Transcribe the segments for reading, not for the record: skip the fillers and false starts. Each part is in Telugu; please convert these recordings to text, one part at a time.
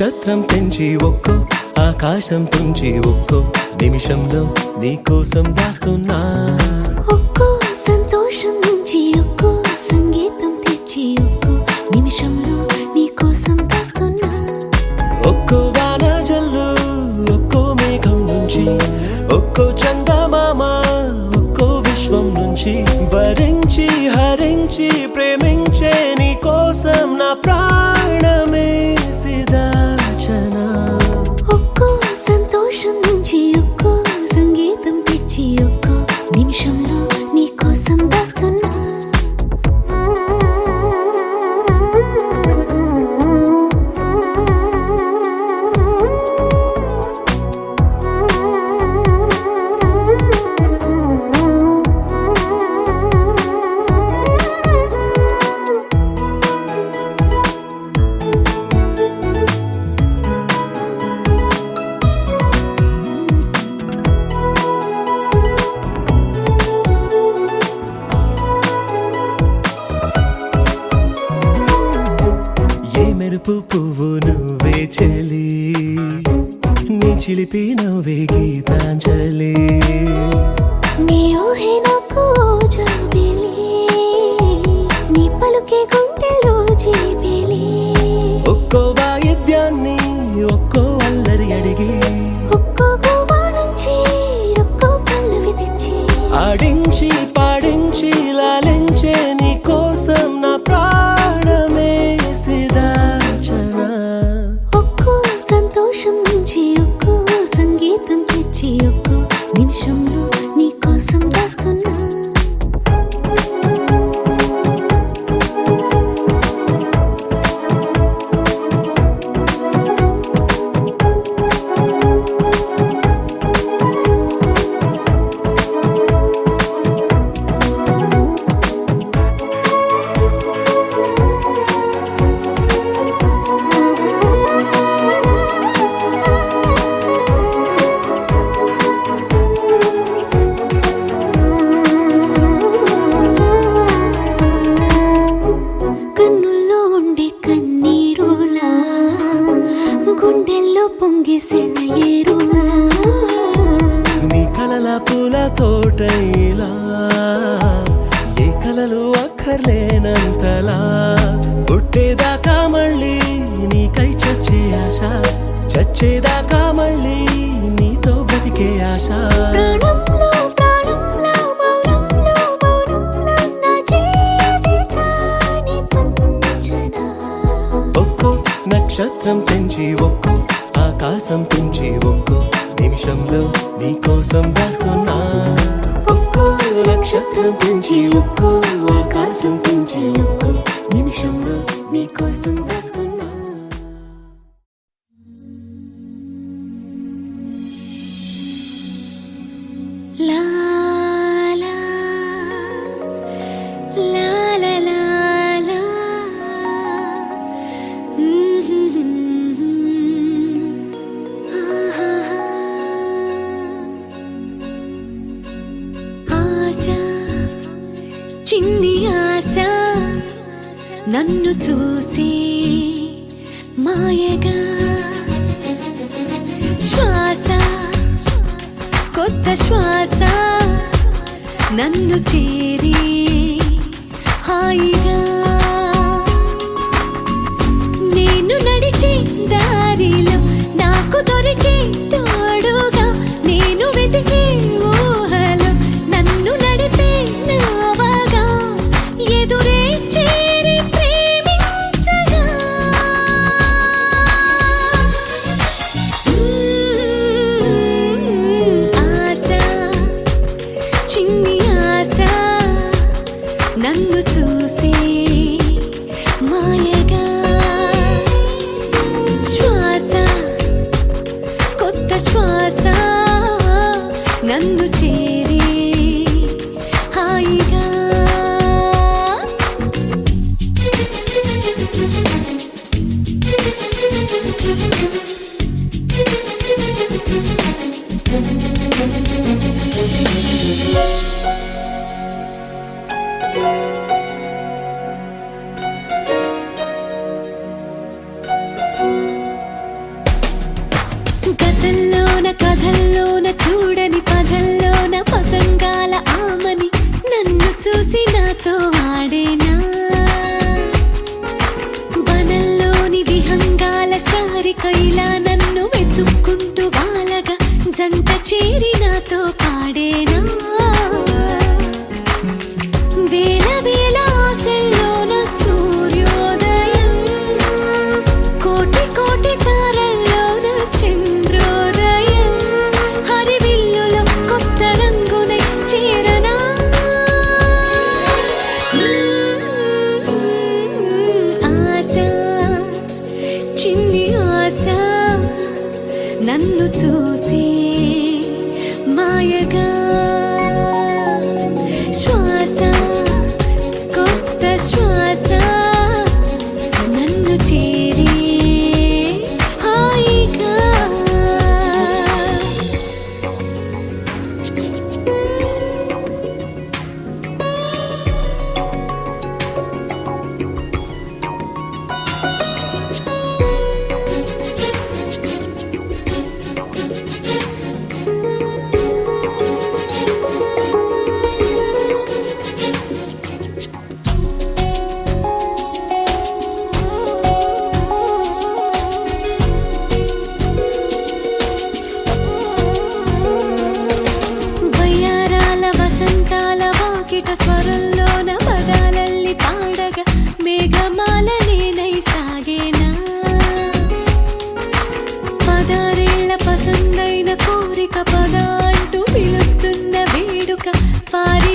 నక్షత్రం పెంచి ఒక్కో ఆకాశం తుంచి ఒక్కో నిమిషంలో నీ కోసం దాస్తున్నా ఒక్కో సంతోషం నుంచి ఒక్కో సంగీతం తెచ్చి ఒక్కో నిమిషంలో నీ కోసం దాస్తున్నా ఒక్కో వాన జల్లు ఒక్కో మేఘం నుంచి ఒక్కో చందమామ ఒక్కో విశ్వం నుంచి భరించి హరించి ప్రేమించే నీ కోసం నా ప్రాణమే సిదాచనా ఒక్కో సంతోషం నుంచి ఒక్కో సంగీతం తెచ్చి ఒక్కో నిమిషంలో నీ కోసం దాస్తున్నా పువ్వు నువ్వే చలి నీ చిలిపి నవ్వే గీతాంజలి నీ ఊహే నాకు జాబిలి నీ పలుకే గుండెలో జీబిలి ఒక్కో వాయిద్యాన్ని ఒక్కో అల్లరి అడిగి ఒక్కో గోవా నుంచి ఒక్కో పల్లవి తెచ్చి ఆడించి పాడించి లాలించే నీ కోసం నా ప్రాణమే సిదాచనా ఒక్కో సంతోషం నుంచి ఒక్కో సంగీతం తెచ్చి ఒక్కో నిమిషంలో నీ కోసం దాస్తున్నా కన్నుల్లో ఉండే కన్నీరులా గుండెల్లో పొంగేసిన ఏరులా నీ కలల పూల తోటైలా ఏ కలలు అక్కర్లేనంతలా పుట్టేదాకా మళ్ళీ నీకై చచ్చే ఆశ చచ్చేదాకా మళ్ళీ నీతో బ్రతికే ఆశ ప్రాణంలో ప్రాణంలో మౌనంలో మౌనంలో నా జీవితాన్ని పంచనా ఒక్కో నక్షత్రం పెంచి ఒక్కో ఆకాశం తుంచి ఒక్కో నిమిషంలో నీ కోసం దాస్తున్నా ఒక్కో నక్షత్రం పెంచి ఒక్కో ఆకాశం తుంచి ఒక్కో నిమిషంలో నీ కోసం దాస్తున్నా లా లా లా లా లా లా ఆశ చిన్ని ఆశ నన్ను చూసి మాయగా శ్వాస కొత్త శ్వాస నన్ను చేరి హాయిగా నేను నడిచే దారిలో నాకు దొరికే తోడుగా నేను వెతికే ఊహలో నన్ను నడిపే నావగా ఎదురే చేరి ప్రేమించగా ఆశ చిన్ని ఆశ నన్ను చూసి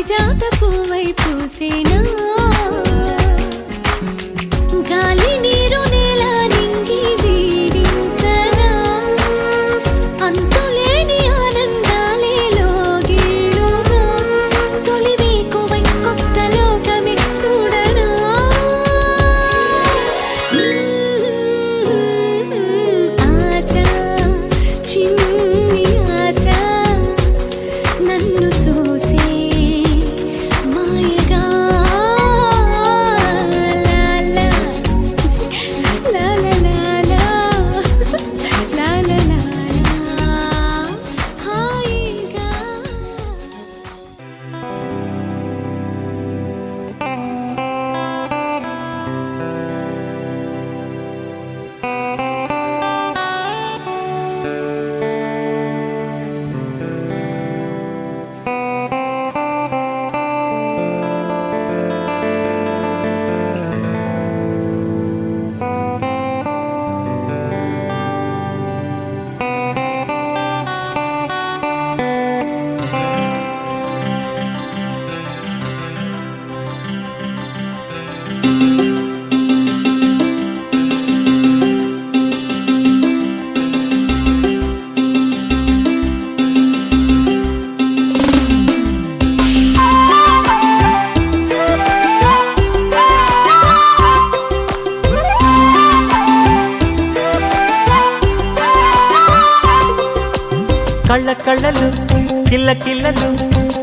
పారిజాత పూవై పూసేనా గాలి నీరు నేల నింగి దీవించనా అంతులేని ఆనందాలే లోగిళ్ళుగా తొలి వేకువై కొత్త లోకమే చూడనా ఆశ చిన్ని ఆశ నన్ను చూసే మాయగా లాలా లాలా లాలా లాలా హాయిగా కళ్ళ కళ్ళలు కిల్ల కిల్లలు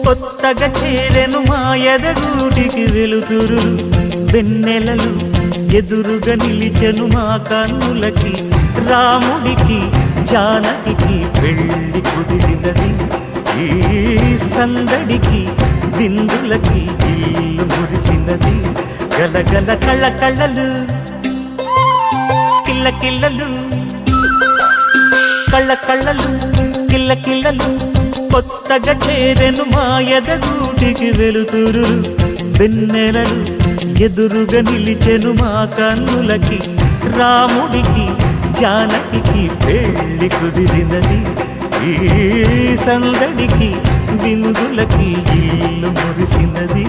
కొత్తగా చేరెను మా ఎదగూటికి వెలుతురు వెన్నెలలు ఎదురుగా నిలిచెను మా కన్నులకి రాముడికి జానకి పెళ్ళి కుదిరినది ఈ సందడికి విందులకి ఇల్లు మురిసినది గలగల కళ్ళ కళ్ళలు కిల్ల కిల్లలు కళ్ళ కళ్ళలు కిల్ల కిల్లలు కొత్తగా చేరెను మా ఎదగూటికి వెలుతురు వెన్నెలలు ఎదురుగా నిలిచెను మా కన్నులకి రాముడికి జానకి పెళ్ళి కుదిరినది ఈ సందడికి విందులకి ఇల్లు మురిసినది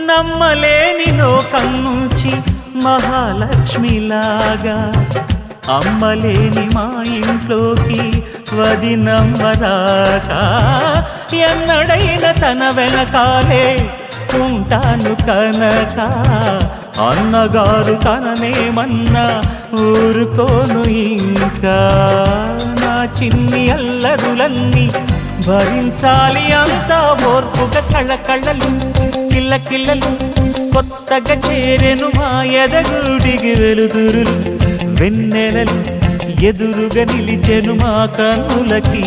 నమ్మలేని లోకం నుంచి మహాలక్ష్మిలాగా అమ్మలేని మా ఇంట్లోకి వదినమ్మరాక ఎన్నడైన తన వెనకాలే ఉంటాను కనక అన్నగారు తననేమన్నా ఊరుకోను ఇంకా నా చిన్ని అల్లరులన్నీ భరించాలి అంతా ఓర్పుగా కళ్ళ కళ్ళలు కిల్ల కిల్లలు కొత్తగా చేరెను మా ఎదగూడికి వెలుతురులు వెన్నెలలు ఎదురుగా నిలిచెను మా కన్నులకి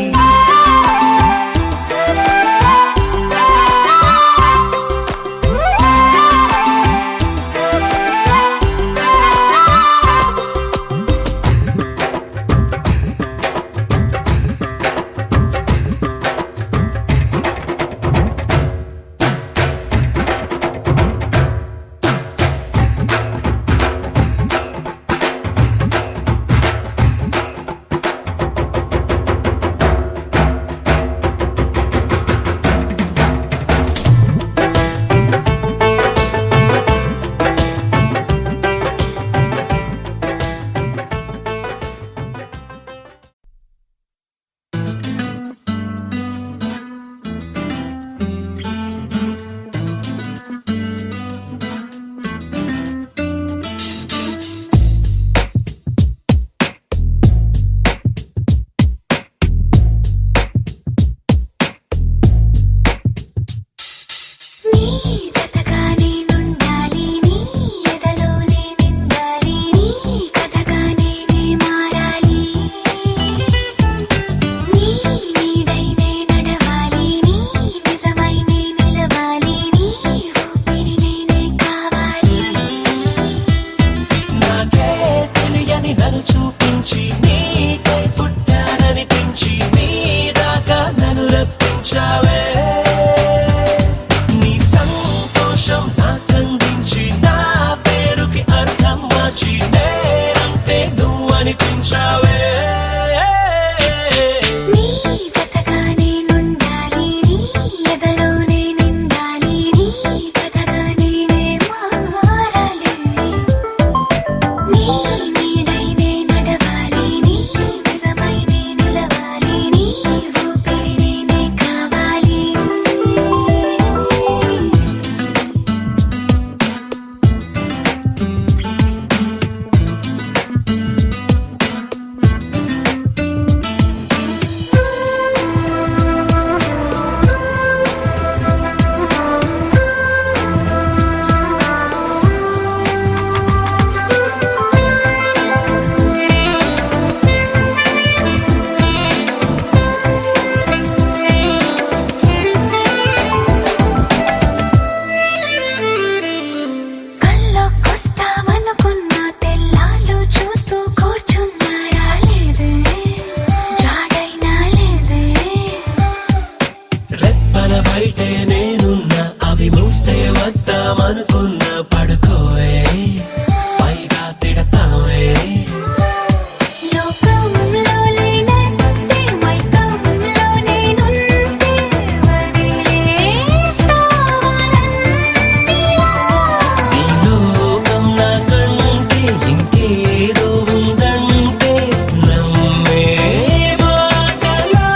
బయటే నేనున్నా అవి మూస్తే వద్దామనుకున్నా పడుకోవే పైగా తిడతావే లోకంలో లేనంటే మైకంలో నేనుంటే వదిలేస్తావా నన్నిలా? ఈ లోకం నాకంటే ఇంకేదో ఉందంటే నమ్మే మాటలా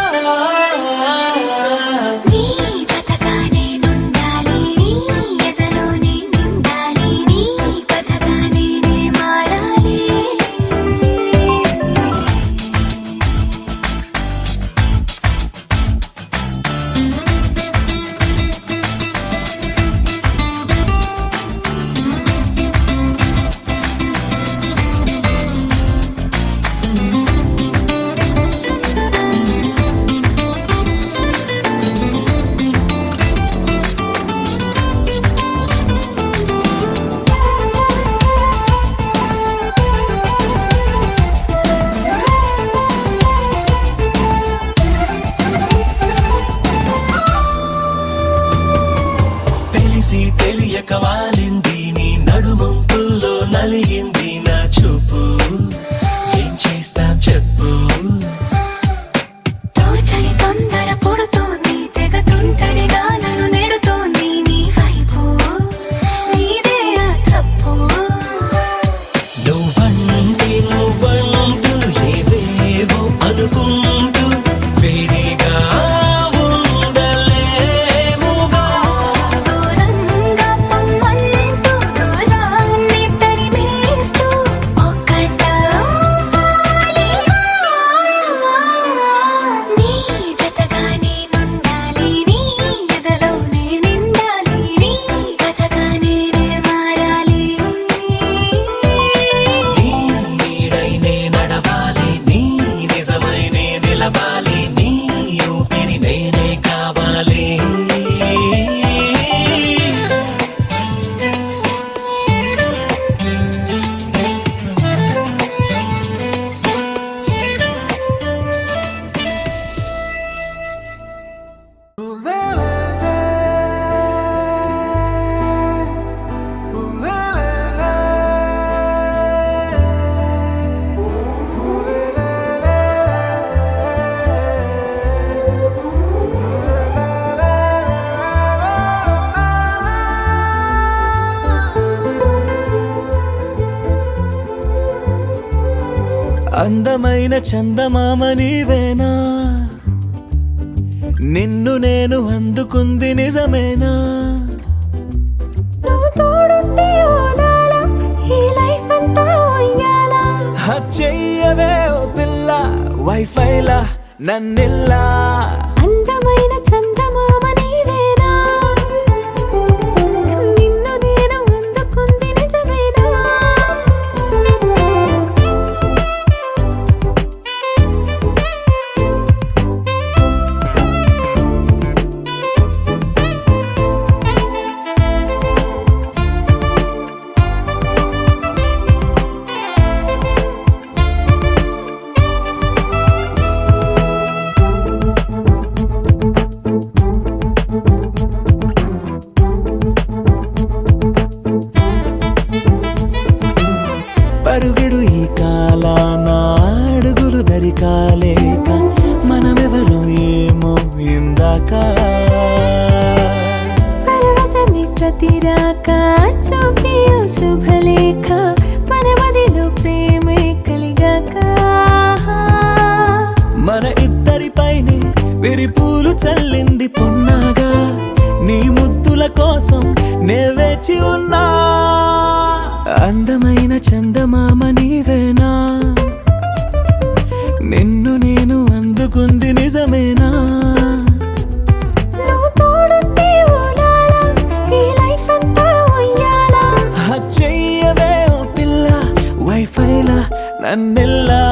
నీ జతగా నేనుండాలి, నీ ఎదలో నేనుండాలి, నీ కథగా నేనే మారాలి. తెలిసి తెలియక వాలింది నీ నడుమంపుల్లో నలిగింది నా చూపు ఏం చేస్తాం చెప్పు తోచని తొందర పుడుతోంది, తెగ తుంటరిగా నన్ను నెడుతోంది నీ వైపు. నీదే ఆ తప్పు. నువ్వంటూ ఏవేవో అనుకుంటూ వేడిగా ఉండలేముగా దూరంగా పొమ్మంటూ దూరాన్ని తరిమేస్తూ ఒక్కటవ్వాలి. నీ జతగా నేనుండాలి, నీ ఎదలో నేనుండాలి, నీ కథగా నేనే మారాలి. నీ నీడై నే నడవాలి నీ నిజమై నే నిలవాలి నీ ఊపిరి నేనే కావాలి అందమైన చందమామ నీవేనా నిన్ను నేను అందుకుంది నిజమేనా నువ్వు తోడుంటే ఓదాలా, ఈ లైఫ్ అంతా ఉయ్యాలా. చెయ్యవే ఓ పిల్ల వైఫైలా నన్నిల్లా అందమైన చందమామ నీవేనా, నిన్ను నేను అందుకుంది నిజమేనా? పరుగిడు ఈ కాలాన అడుగులు దరికాలేక మనమెవరు ఏమో ఇందాక పరవశమే ప్రతిరాక చూపి ఓ శుభలేఖ, మన మదిలో ప్రేమే కలిగాక. మన ఇద్దరిపైనే విరిపూలు చల్లింది పొన్నాగా నీ ముద్దుల కోసం నే వేచి ఉన్నా అందమైన చందమామ నీవేనా నిన్ను నేను అందుకుంది నిజమేనా నువ్వు తోడుంటే ఓలాలా, ఈ లైఫ్ అంతా ఉయ్యాలా. చెయ్యవే ఓ పిల్ల వైఫైలా నన్నెల్లా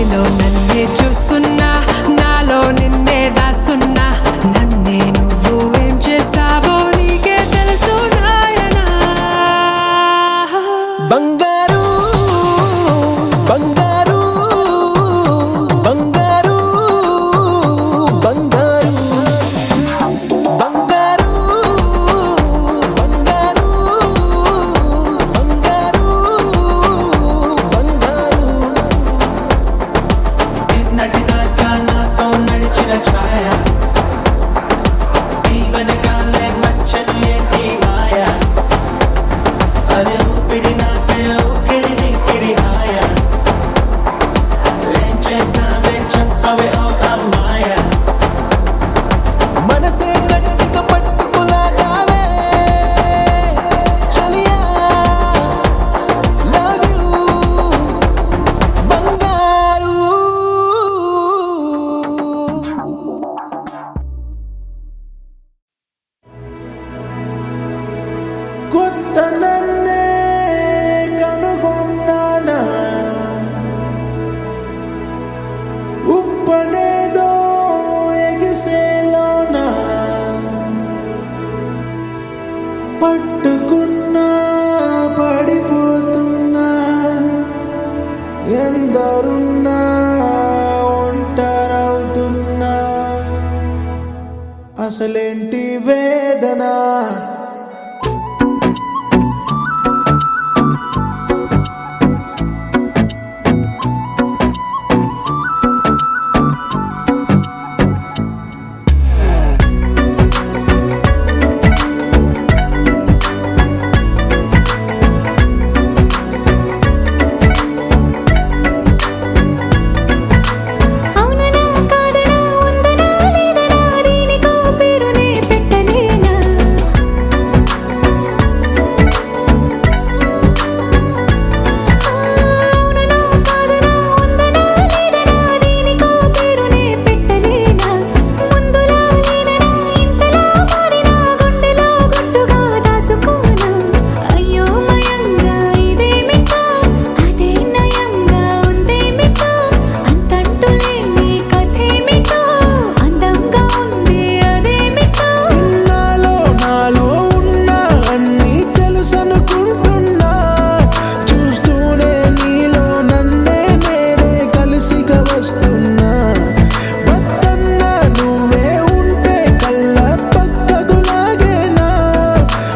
నీలో నన్నే చూస్తున్నా నాలో నిన్నే దాస్తున్నా నన్నే నువ్వు ఏం చేసావో నీకే తెలుసు నాయనా బంగారు బంగారు బంగారు బంగారు బంగారు బంగారు బంగారు బంగారు నిన్నటిదాకా నాతో నడిచిన ఛాయ నీ వెనకాలే వచ్చను ఏంటి మాయ అరే ఊపిరి నాకే ఊపిరి నీకిరి హాయ ఏం చేసావే చెప్పవే ఓ అమ్మాయ మనసే గట్టిగా పట్టుకులాగావే చలియా లవ్ యూ బంగారు కొత్త నన్నే కనుగొన్నానా ఉప్పనేదో ఎగిసేలోనా పట్టుకున్నా పడిపోతున్నా ఎందరున్నా ఒంటరవుతున్నా అసలేంటి వేదన అవుననా కాదనా ఉందనా లేదనా దీనికో పేరునే పెట్టలేనా అవుననా కాదనా ఉందనా లేదనా దీనికో పేరునే పెట్టలేనా ముందులా లేదనా ఇంతలా మారినా గుండెలో గుట్టుగా దాచుకోనా అయ్యో మయంగా ఇదేమిటో అదే నయంగా ఉందేమిటో అంతంటూ లేని కథేమిటో అందంగా ఉంది అదేమిటో నాలో నాలో ఉన్న అన్నీ తెలుసనుకుంటున్నా చూస్తూనే నీలో నన్నే నేనే కలిసిగా వస్తున్నా వద్దన్నా నువ్వే ఉంటే కళ్ళ పక్కకు లాగేనా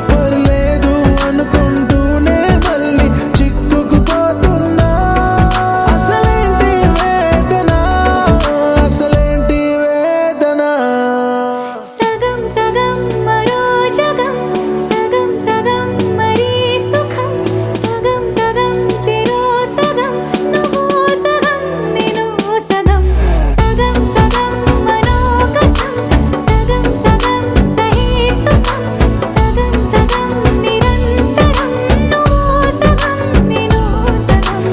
పర్లేదు అనుకుంటూనే మళ్ళీ చిక్కుకుపోతున్నా అసలేంటి వేదన అసలేంటి వేదన సగం సగం మరో జగం సగం సగం మరీ సుఖం సగం సగం చెరో సగం నువ్వు సగం నేను సగం సగం సగం మనోగతం సగం సగం సహితుకం సగం సగం నిరంతరం నువ్వు సగం నేను సగం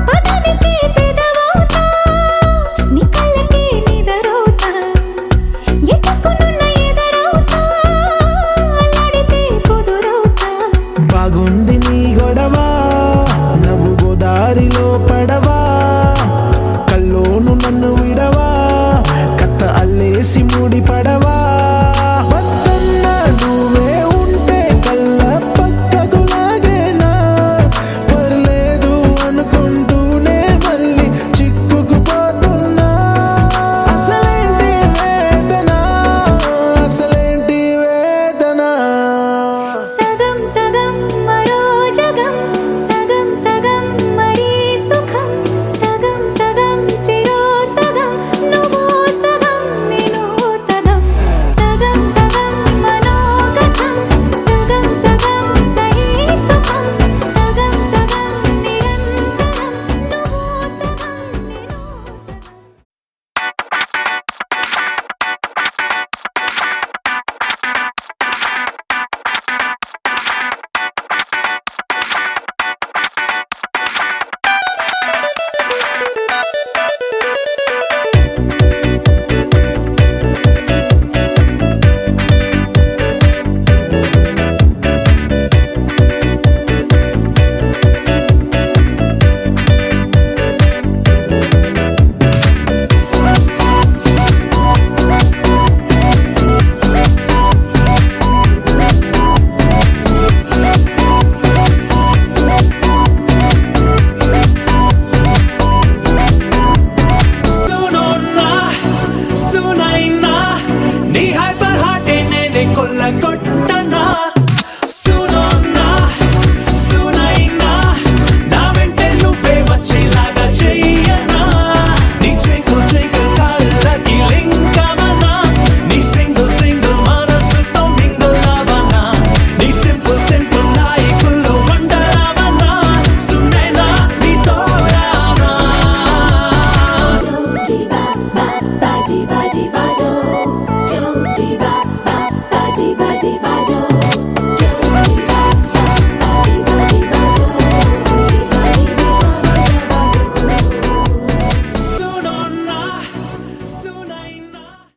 పదనికి పెదవవుతా నీ కళ్ళకి నిదరవుతా ఎటుకునున్న ఎదరవుతా అల్లాడితే కుదురవుతా బాగుంది నీ గొడవ